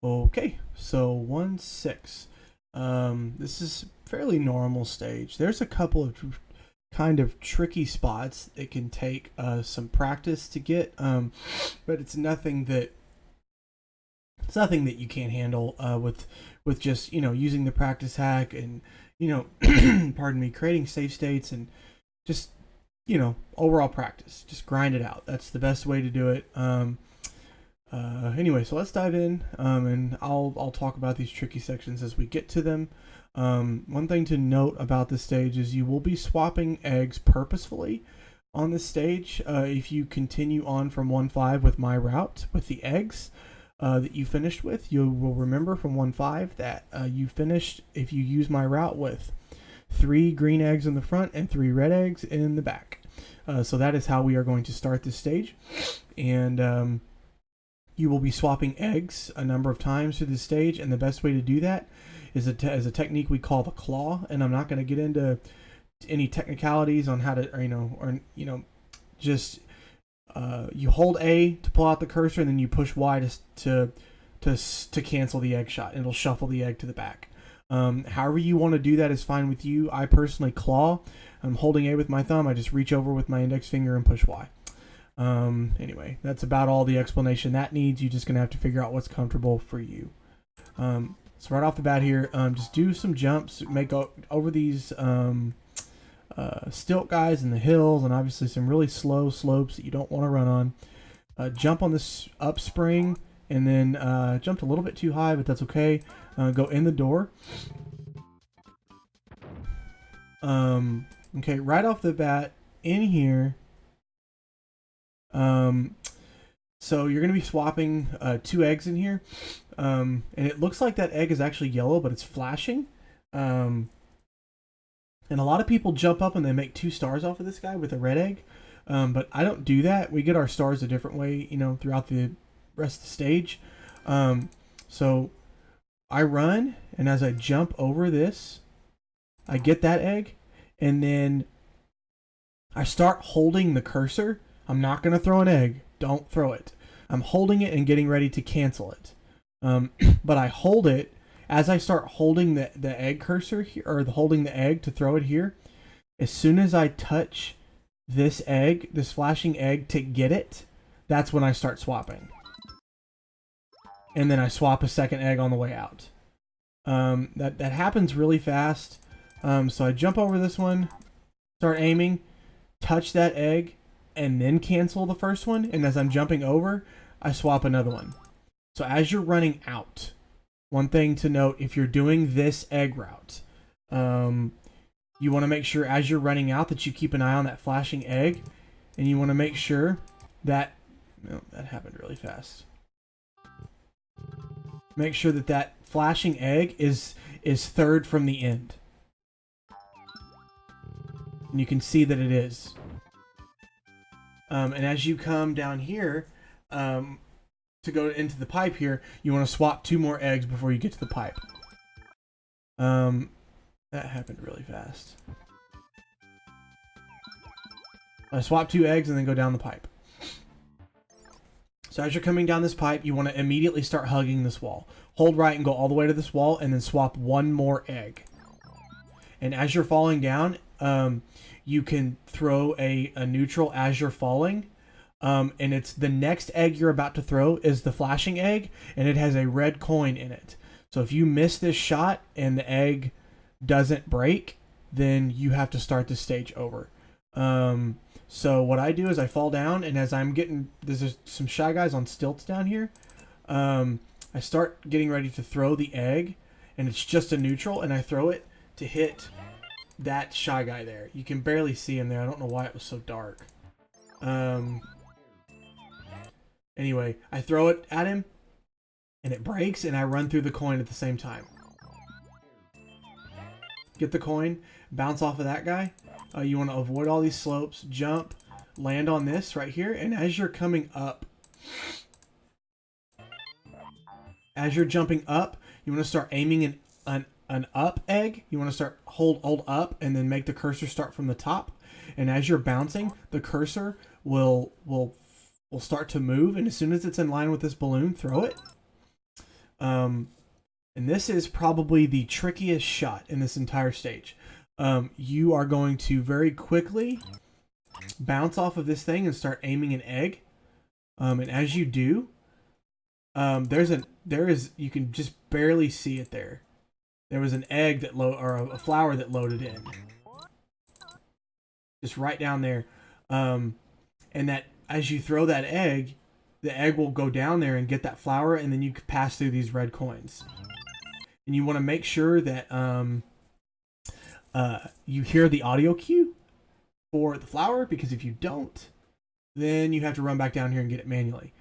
Okay, so 1-6. This is fairly normal stage. There's a couple of kind of tricky spots. It can take some practice to get, but it's nothing that you can't handle with just using the practice hack and pardon me, creating save states and just overall practice. Just grind it out. That's the best way to do it. Anyway, so let's dive in, and I'll talk about these tricky sections as we get to them. One thing to note about this stage is you will be swapping eggs purposefully on this stage. If you continue on from 1-5 with my route with the eggs that you finished with, you will remember from 1-5 that you finished if you use my route with 3 green eggs in the front and 3 red eggs in the back. So that is how we are going to start this stage, and you will be swapping eggs a number of times through this stage, and the best way to do that is a technique we call the claw. And I'm not going to get into any technicalities on how to, just you hold A to pull out the cursor, and then you push Y to cancel the egg shot. It'll shuffle the egg to the back. However you want to do that is fine with you. I personally claw. I'm holding A with my thumb. I just reach over with my index finger and push Y. Anyway, that's about all the explanation that needs. You're just going to have to figure out what's comfortable for you. So right off the bat here, just do some jumps, make over these stilt guys in the hills, and obviously some really slow slopes that you don't want to run on. Jump on this up spring, and then jumped a little bit too high, but that's okay. Go in the door. Okay, right off the bat, in here, so you're going to be swapping 2 eggs in here, and it looks like that egg is actually yellow, but it's flashing. And a lot of people jump up and they make 2 stars off of this guy with a red egg, but I don't do that. We get our stars a different way, throughout the rest of the stage. So I run, and as I jump over this, I get that egg, and then I start holding the cursor. I'm not going to throw an egg. Don't throw it. I'm holding it and getting ready to cancel it. But I hold it as I start holding the egg cursor here, or holding the egg to throw it here. As soon as I touch this egg, this flashing egg, to get it, that's when I start swapping. And then I swap a second egg on the way out. That happens really fast. So I jump over this one, start aiming, touch that egg, and then cancel the first one. And as I'm jumping over, I swap another one. So as you're running out, one thing to note, if you're doing this egg route, you want to make sure as you're running out that you keep an eye on that flashing egg, and you want to make sure that, that happened really fast. Make sure that that flashing egg is third from the end. And you can see that it is. And as you come down here, to go into the pipe here, you want to swap 2 more eggs before you get to the pipe. That happened really fast. I swap 2 eggs and then go down the pipe. So as you're coming down this pipe, you want to immediately start hugging this wall. Hold right and go all the way to this wall, and then swap 1 more egg. And as you're falling down, you can throw a neutral as you're falling. And it's the next egg you're about to throw is the flashing egg, and it has a red coin in it. So if you miss this shot and the egg doesn't break, then you have to start the stage over. So what I do is I fall down, and as I'm getting, there's some Shy Guys on stilts down here. I start getting ready to throw the egg, and it's just a neutral, and I throw it to hit that Shy Guy there. You can barely see him there. I don't know why it was so dark. Anyway, I throw it at him, and it breaks, and I run through the coin at the same time. Get the coin, bounce off of that guy. You want to avoid all these slopes, jump, land on this right here, and as you're coming up, as you're jumping up, you want to start aiming an up egg. You want to start hold up, and then make the cursor start from the top. And as you're bouncing, the cursor will start to move, and as soon as it's in line with this balloon, throw it. And this is probably the trickiest shot in this entire stage. You are going to very quickly bounce off of this thing and start aiming an egg. And as you do, you can just barely see it there. There was an egg that or a flower that loaded in. Just right down there. And that as you throw that egg, the egg will go down there and get that flower, and then you can pass through these red coins. And you want to make sure that you hear the audio cue for the flower, because if you don't, then you have to run back down here and get it manually.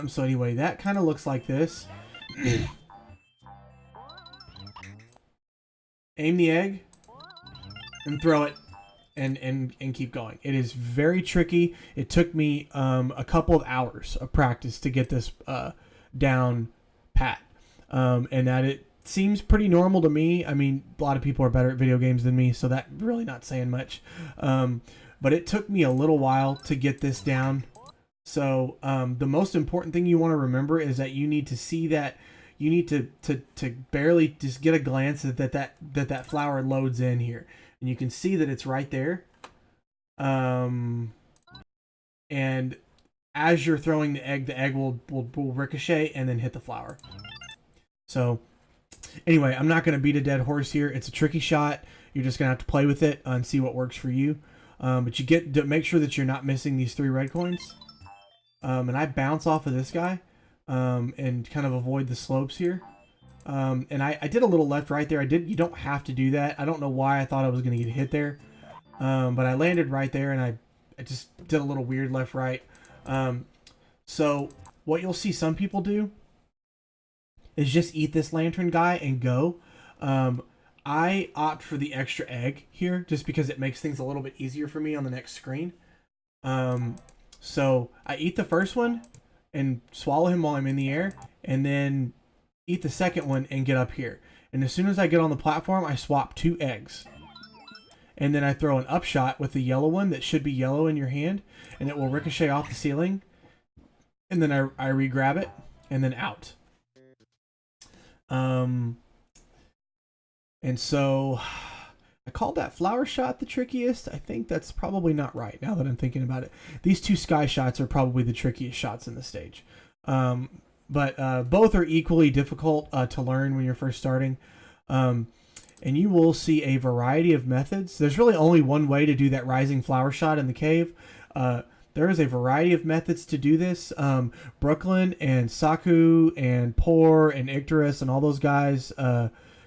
So anyway, that kind of looks like this. Aim the egg and throw it and keep going. It is very tricky. It took me a couple of hours of practice to get this down pat. And that it seems pretty normal to me. I mean, a lot of people are better at video games than me, so that really not saying much. But it took me a little while to get this down. So the most important thing you want to remember is that you need to see that. You need to barely just get a glance at that flower loads in here, and you can see that it's right there. And as you're throwing the egg will ricochet and then hit the flower. So anyway, I'm not going to beat a dead horse here. It's a tricky shot. You're just going to have to play with it and see what works for you. But you get to make sure that you're not missing these 3 red coins. And I bounce off of this guy and kind of avoid the slopes here. And I did a little left right there. You don't have to do that. I don't know why I thought I was going to get hit there. But I landed right there, and I just did a little weird left right. So what you'll see some people do is just eat this lantern guy and go. I opt for the extra egg here just because it makes things a little bit easier for me on the next screen. So I eat the first one and swallow him while I'm in the air, and then eat the second one and get up here. And as soon as I get on the platform, I swap 2 eggs. And then I throw an upshot with the yellow one that should be yellow in your hand, and it will ricochet off the ceiling. And then I re-grab it, and then out. And so I called that flower shot the trickiest. I think that's probably not right now that I'm thinking about it. These 2 sky shots are probably the trickiest shots in the stage. But both are equally difficult to learn when you're first starting. And you will see a variety of methods. There's really only one way to do that rising flower shot in the cave. There is a variety of methods to do this. Brooklyn and Saku and Poor and Icterus and all those guys,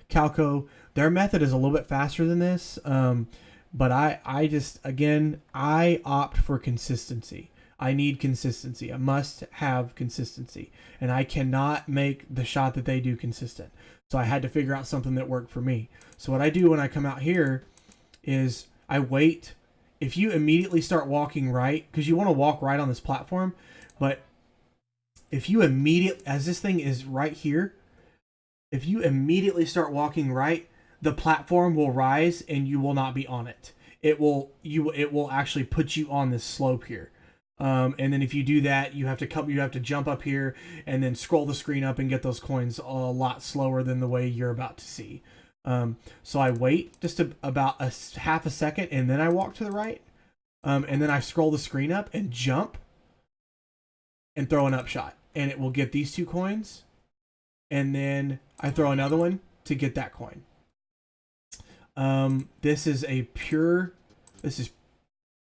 Calco, their method is a little bit faster than this. But I opt for consistency. I need consistency. I must have consistency. And I cannot make the shot that they do consistent. So I had to figure out something that worked for me. So what I do when I come out here is I wait. If you immediately start walking right, because you want to walk right on this platform, but if you as this thing is right here, if you immediately start walking right, the platform will rise and you will not be on it. It will actually put you on this slope here. And then if you do that, you have to jump up here and then scroll the screen up and get those coins a lot slower than the way you're about to see. So I wait just about half a second, and then I walk to the right. And then I scroll the screen up and jump and throw an upshot, and it will get these 2 coins. And then I throw another one to get that coin. This is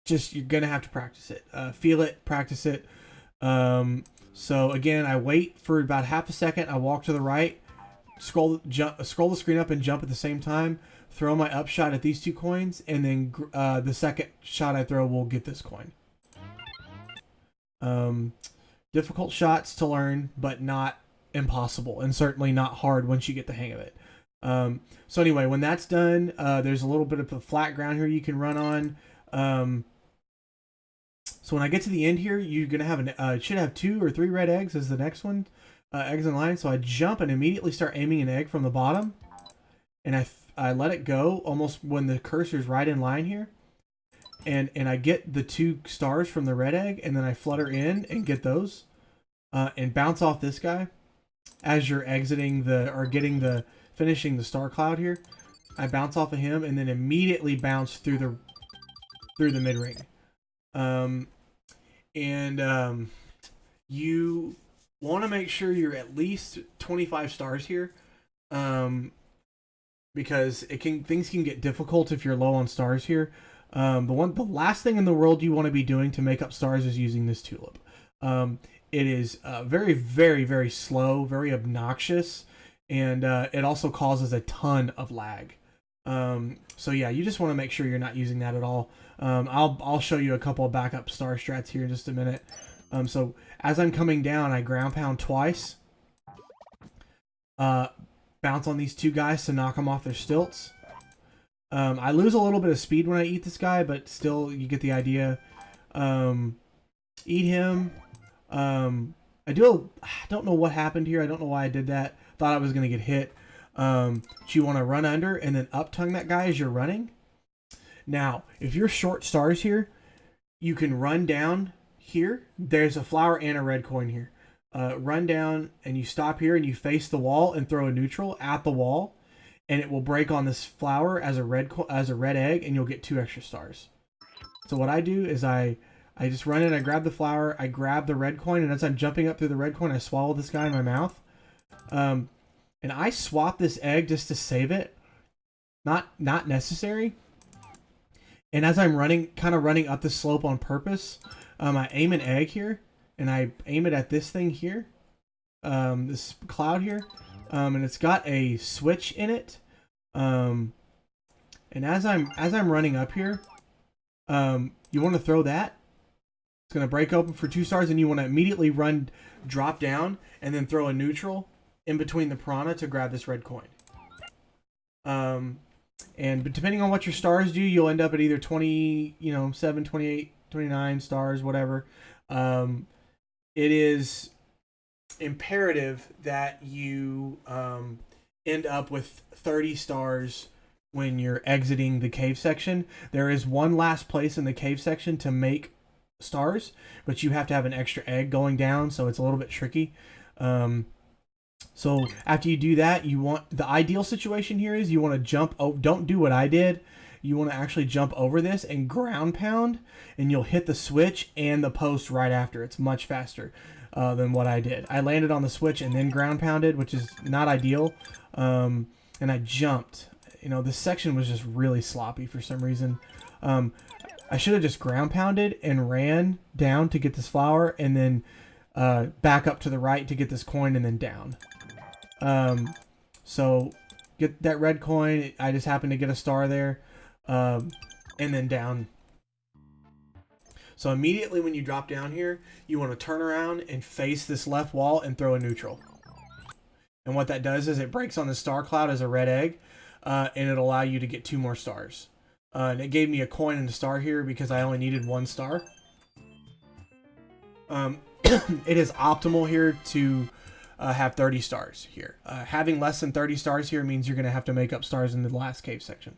just, you're going to have to practice it. Feel it, practice it. So again, I wait for about half a second. I walk to the right, scroll the screen up and jump at the same time, throw my upshot at these 2 coins, and then the second shot I throw will get this coin. Difficult shots to learn, but not impossible, and certainly not hard once you get the hang of it. So anyway, when that's done, there's a little bit of a flat ground here you can run on. So when I get to the end here, you're gonna have should have 2 or 3 red eggs as the next one, eggs in line. So I jump and immediately start aiming an egg from the bottom, and I let it go almost when the cursor's right in line here, and I get the 2 stars from the red egg, and then I flutter in and get those, and bounce off this guy, as you're exiting finishing the star cloud here. I bounce off of him and then immediately bounce through the mid ring. You want to make sure you're at least 25 stars here, because things can get difficult if you're low on stars here. The last thing in the world you want to be doing to make up stars is using this tulip. It is very, very, very slow, very obnoxious, and it also causes a ton of lag. So yeah, you just want to make sure you're not using that at all. I'll show you a couple of backup star strats here in just a minute. So as I'm coming down, I ground pound twice. Bounce on these two guys to knock them off their stilts. I lose a little bit of speed when I eat this guy, but still, you get the idea. Eat him. I don't know what happened here. I don't know why I did that. Thought I was going to get hit. So you want to run under and then up tongue that guy as you're running. Now, if you're short stars here, you can run down here. There's a flower and a red coin here. Run down and you stop here and you face the wall and throw a neutral at the wall, and it will break on this flower as a red egg, and you'll get 2 extra stars. So what I do is I just run in, I grab the flower, I grab the red coin, and as I'm jumping up through the red coin, I swallow this guy in my mouth. And I swap this egg just to save it. Not necessary. And as I'm kind of running up the slope on purpose, I aim an egg here, and I aim it at this thing here, this cloud here, and it's got a switch in it. And as I'm running up here, you want to throw that. It's going to break open for 2 stars, and you want to immediately drop down, and then throw a neutral in between the piranha to grab this red coin. But depending on what your stars do, you'll end up at either 7, 28, 29 stars, whatever. It is imperative that you end up with 30 stars when you're exiting the cave section. There is one last place in the cave section to make stars, but you have to have an extra egg going down, so it's a little bit tricky. So after you do that, the ideal situation here is you want to jump. Oh, don't do what I did. You want to actually jump over this and ground pound, and you'll hit the switch and the post right after. It's much faster than what I did. I landed on the switch and then ground pounded, which is not ideal. And I jumped. This section was just really sloppy for some reason. I should have just ground pounded and ran down to get this flower, and then back up to the right to get this coin, and then down. So get that red coin. I just happened to get a star there, and then down. So immediately when you drop down here, you want to turn around and face this left wall and throw a neutral. And what that does is it breaks on the star cloud as a red egg, and it'll allow you to get 2 more stars. And it gave me a coin and a star here because I only needed 1 star. It is optimal here to have 30 stars here. Having less than 30 stars here means you're going to have to make up stars in the last cave section.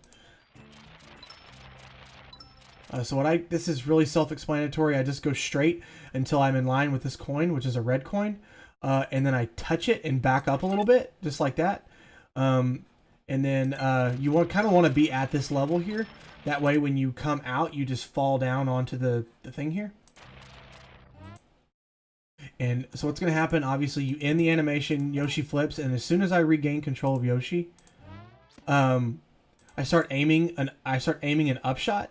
This is really self-explanatory. I just go straight until I'm in line with this coin, which is a red coin. And then I touch it and back up a little bit, just like that. And then you kind of want to be at this level here. That way when you come out, you just fall down onto the thing here. And so what's going to happen, obviously, you end the animation, Yoshi flips, and as soon as I regain control of Yoshi, I start aiming an upshot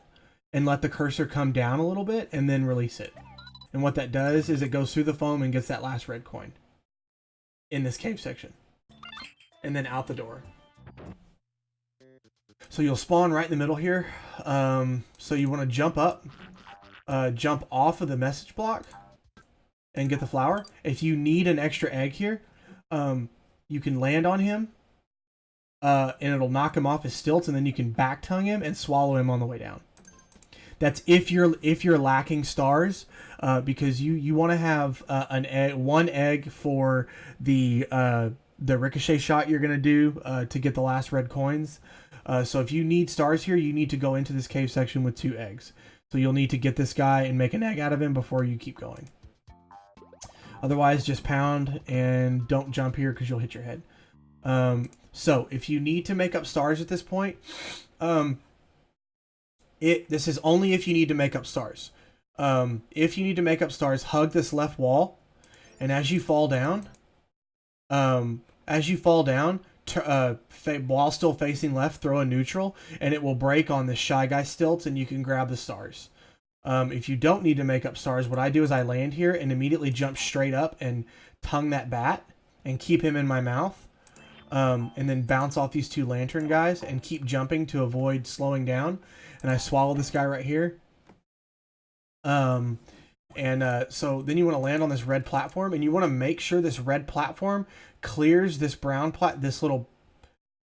and let the cursor come down a little bit and then release it. And what that does is it goes through the foam and gets that last red coin in this cave section. And then out the door. So you'll spawn right in the middle here. So you want to jump up, jump off of the message block, and get the flower. If you need an extra egg here, you can land on him, and it'll knock him off his stilts, and then you can back tongue him and swallow him on the way down. That's if you're lacking stars, because you want to have one egg for the ricochet shot you're gonna do to get the last red coins. So if you need stars here, you need to go into this cave section with 2 eggs. So you'll need to get this guy and make an egg out of him before you keep going. Otherwise, just pound and don't jump here because you'll hit your head. So if you need to make up stars at this point, this is only if you need to make up stars. If you need to make up stars, hug this left wall, and as you fall down, while still facing left, throw a neutral, and it will break on the Shy Guy stilts, and you can grab the stars. If you don't need to make up stars, what I do is I land here and immediately jump straight up and tongue that bat and keep him in my mouth. And then bounce off these two lantern guys and keep jumping to avoid slowing down. And I swallow this guy right here. So then you want to land on this red platform, and you want to make sure this red platform clears this this little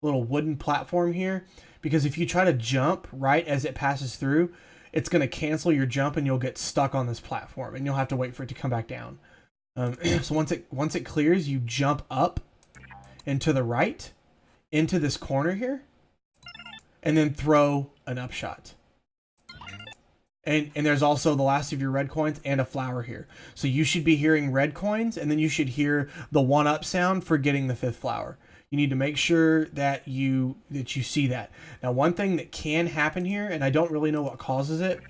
wooden platform here, because if you try to jump right as it passes through, it's going to cancel your jump and you'll get stuck on this platform and you'll have to wait for it to come back down. So once it clears, you jump up and to the right into this corner here, and then throw an upshot. And there's also the last of your red coins and a flower here. So you should be hearing red coins, and then you should hear the 1-up sound for getting the 5th flower. You need to make sure that you see that. Now, one thing that can happen here, and I don't really know what causes it,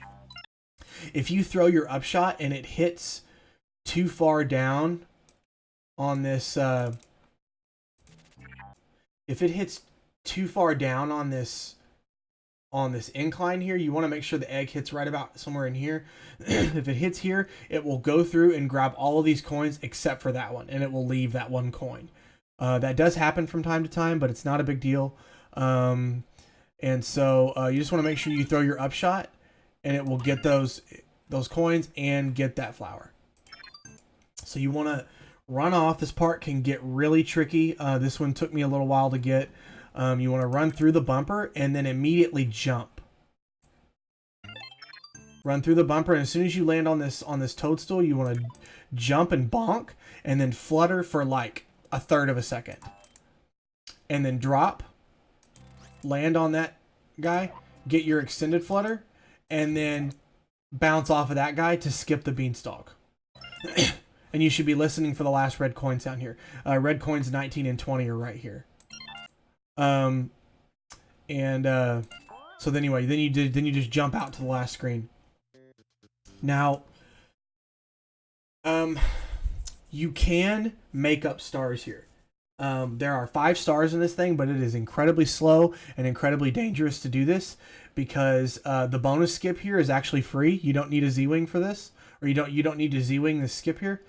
if you throw your upshot and it hits too far down on this, if it hits too far down on this incline here, you want to make sure the egg hits right about somewhere in here. If it hits here, it will go through and grab all of these coins except for that one, and it will leave that one coin. That does happen from time to time, but it's not a big deal. And so you just want to make sure you throw your upshot, and it will get those coins and get that flower. So you want to run off. This part can get really tricky. This one took me a little while to get. You want to run through the bumper and then immediately jump. Run through the bumper, and as soon as you land on this toadstool, you want to jump and bonk, and then flutter for like 1/3 of a second, and then drop. Land on that guy, get your extended flutter, and then bounce off of that guy to skip the beanstalk. And you should be listening for the last red coins down here. Red coins 19 and 20 are right here. So anyway, then you just jump out to the last screen. Now, you can make up stars here. There are 5 stars in this thing, but it is incredibly slow and incredibly dangerous to do this because the bonus skip here is actually free. You don't need a Z-wing for this, or you don't need to Z-wing this skip here.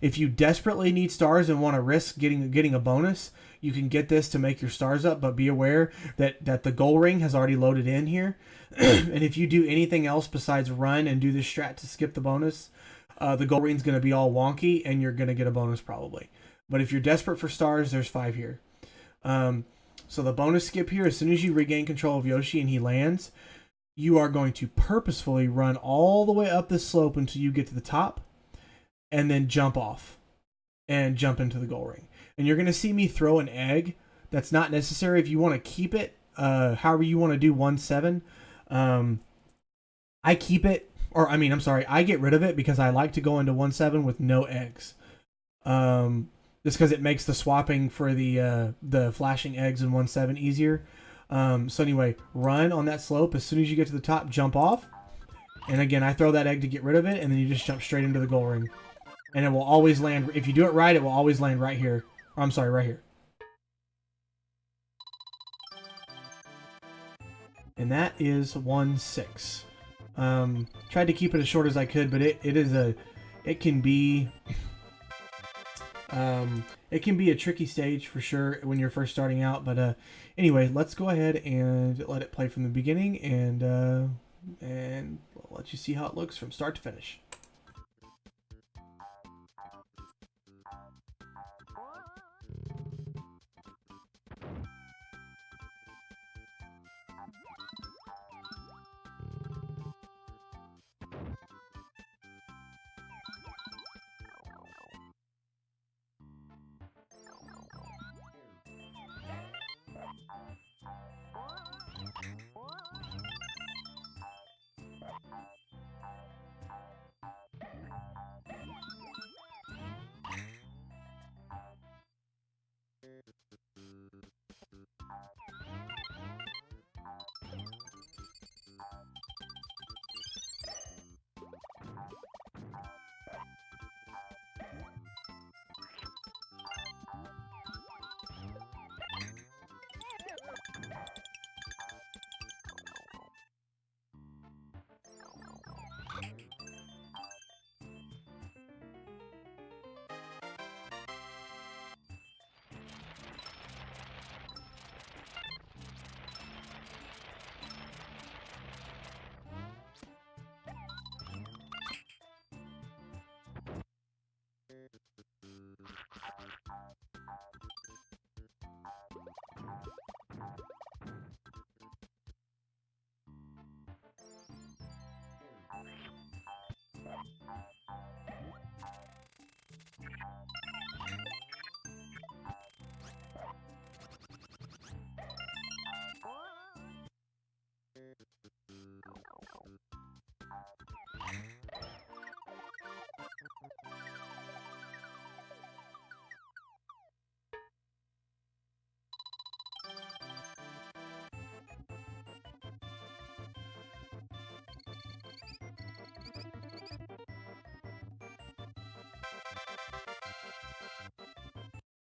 If you desperately need stars and want to risk getting a bonus, you can get this to make your stars up, but be aware that the goal ring has already loaded in here. And if you do anything else besides run and do this strat to skip the bonus, the goal ring's going to be all wonky and you're going to get a bonus probably. But if you're desperate for stars, there's 5 here. So the bonus skip here, as soon as you regain control of Yoshi and he lands, you are going to purposefully run all the way up this slope until you get to the top, and then jump off and jump into the goal ring. And you're going to see me throw an egg. That's not necessary. If you want to keep it, however you want to do 1-7, I keep it, or I get rid of it because I like to go into 1-7 with no eggs. Just because it makes the swapping for the flashing eggs in 1-7 easier. So anyway, run on that slope. As soon as you get to the top, jump off. And again, I throw that egg to get rid of it, and then you just jump straight into the goal ring. And it will always land, if you do it right, it will always land right here. Or, I'm sorry, right here. And that is 1-6. Tried to keep it as short as I could, but it can be a tricky stage for sure when you're first starting out. But anyway, let's go ahead and let it play from the beginning, and I'll let you see how it looks from start to finish.